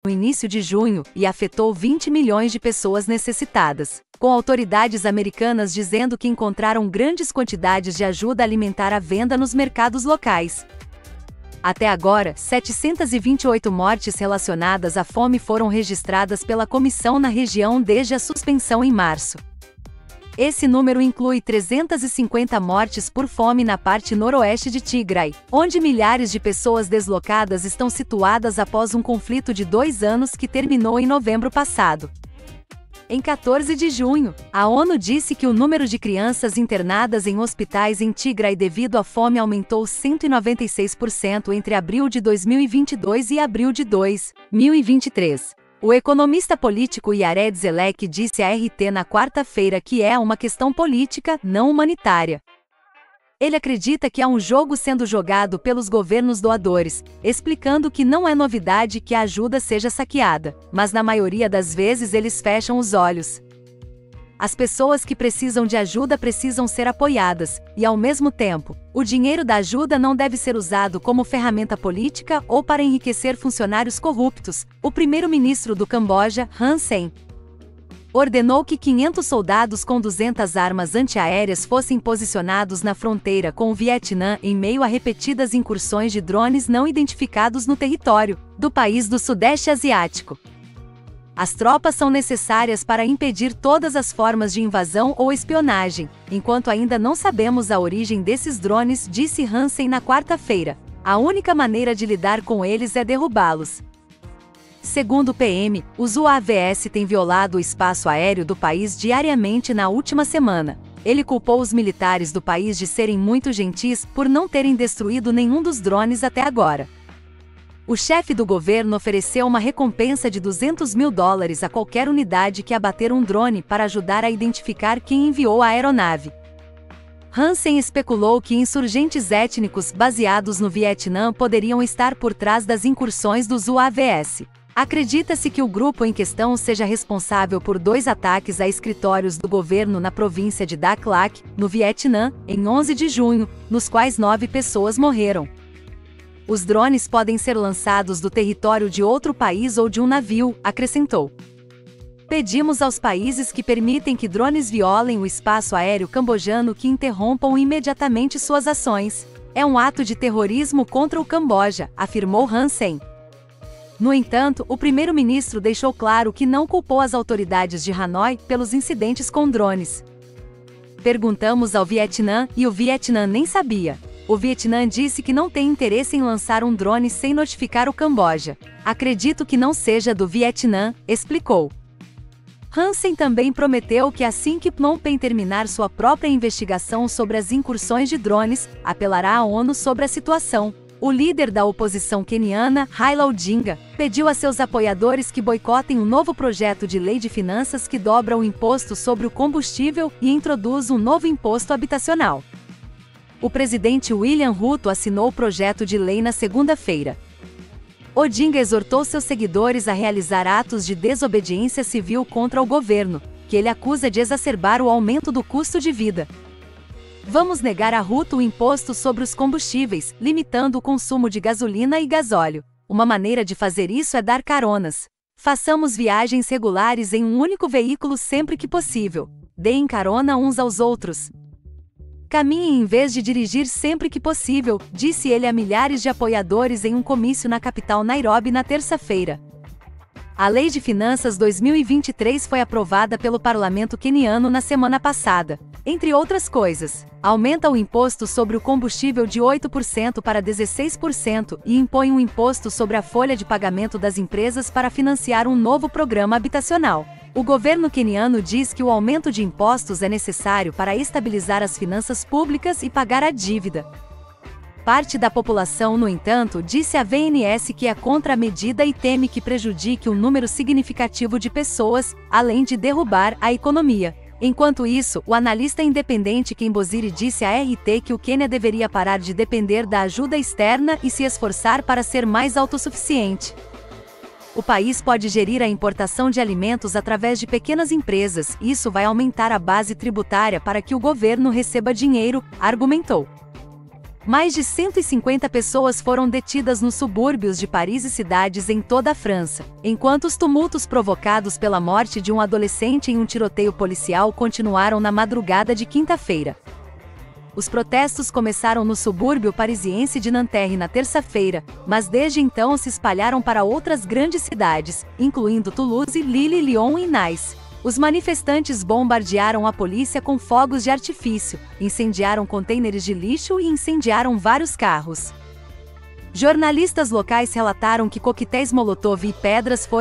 no início de junho e afetou 20 milhões de pessoas necessitadas, com autoridades americanas dizendo que encontraram grandes quantidades de ajuda alimentar à venda nos mercados locais. Até agora, 728 mortes relacionadas à fome foram registradas pela comissão na região desde a suspensão em março. Esse número inclui 350 mortes por fome na parte noroeste de Tigray, onde milhares de pessoas deslocadas estão situadas após um conflito de 2 anos que terminou em novembro passado. Em 14 de junho, a ONU disse que o número de crianças internadas em hospitais em Tigray devido à fome aumentou 196% entre abril de 2022 e abril de 2023. O economista político Yared Zelek disse à RT na quarta-feira que é uma questão política, não humanitária. Ele acredita que há um jogo sendo jogado pelos governos doadores, explicando que não é novidade que a ajuda seja saqueada, mas na maioria das vezes eles fecham os olhos. As pessoas que precisam de ajuda precisam ser apoiadas, e ao mesmo tempo, o dinheiro da ajuda não deve ser usado como ferramenta política ou para enriquecer funcionários corruptos. O primeiro-ministro do Camboja, Hun Sen, ordenou que 500 soldados com 200 armas antiaéreas fossem posicionados na fronteira com o Vietnã em meio a repetidas incursões de drones não identificados no território do país do Sudeste Asiático. As tropas são necessárias para impedir todas as formas de invasão ou espionagem, enquanto ainda não sabemos a origem desses drones, disse Hansen na quarta-feira. A única maneira de lidar com eles é derrubá-los. Segundo o PM, os UAVs têm violado o espaço aéreo do país diariamente na última semana. Ele culpou os militares do país de serem muito gentis por não terem destruído nenhum dos drones até agora. O chefe do governo ofereceu uma recompensa de $200 mil a qualquer unidade que abater um drone para ajudar a identificar quem enviou a aeronave. Hansen especulou que insurgentes étnicos baseados no Vietnã poderiam estar por trás das incursões dos UAVs. Acredita-se que o grupo em questão seja responsável por 2 ataques a escritórios do governo na província de Dak Lak, no Vietnã, em 11 de junho, nos quais 9 pessoas morreram. Os drones podem ser lançados do território de outro país ou de um navio, acrescentou. Pedimos aos países que permitem que drones violem o espaço aéreo cambojano que interrompam imediatamente suas ações. É um ato de terrorismo contra o Camboja, afirmou Hansen. No entanto, o primeiro-ministro deixou claro que não culpou as autoridades de Hanoi pelos incidentes com drones. Perguntamos ao Vietnã e o Vietnã nem sabia. O Vietnã disse que não tem interesse em lançar um drone sem notificar o Camboja. Acredito que não seja do Vietnã, explicou. Hansen também prometeu que assim que Phnom Penh terminar sua própria investigação sobre as incursões de drones, apelará à ONU sobre a situação. O líder da oposição queniana, Raila Odinga, pediu a seus apoiadores que boicotem um novo projeto de lei de finanças que dobra o imposto sobre o combustível e introduz um novo imposto habitacional. O presidente William Ruto assinou o projeto de lei na segunda-feira. Odinga exortou seus seguidores a realizar atos de desobediência civil contra o governo, que ele acusa de exacerbar o aumento do custo de vida. Vamos negar a Ruto o imposto sobre os combustíveis, limitando o consumo de gasolina e gasóleo. Uma maneira de fazer isso é dar caronas. Façamos viagens regulares em um único veículo sempre que possível. Deem carona uns aos outros. Caminhe em vez de dirigir sempre que possível, disse ele a milhares de apoiadores em um comício na capital Nairobi na terça-feira. A Lei de Finanças 2023 foi aprovada pelo parlamento queniano na semana passada. Entre outras coisas, aumenta o imposto sobre o combustível de 8% para 16% e impõe um imposto sobre a folha de pagamento das empresas para financiar um novo programa habitacional. O governo queniano diz que o aumento de impostos é necessário para estabilizar as finanças públicas e pagar a dívida. Parte da população, no entanto, disse à VNS que é contra a medida e teme que prejudique um número significativo de pessoas, além de derrubar a economia. Enquanto isso, o analista independente Ken Boziri disse à RT que o Quênia deveria parar de depender da ajuda externa e se esforçar para ser mais autossuficiente. O país pode gerir a importação de alimentos através de pequenas empresas, e isso vai aumentar a base tributária para que o governo receba dinheiro, argumentou. Mais de 150 pessoas foram detidas nos subúrbios de Paris e cidades em toda a França, enquanto os tumultos provocados pela morte de um adolescente em um tiroteio policial continuaram na madrugada de quinta-feira. Os protestos começaram no subúrbio parisiense de Nanterre na terça-feira, mas desde então se espalharam para outras grandes cidades, incluindo Toulouse, Lille, Lyon e Nice. Os manifestantes bombardearam a polícia com fogos de artifício, incendiaram contêineres de lixo e incendiaram vários carros. Jornalistas locais relataram que coquetéis Molotov e pedras foram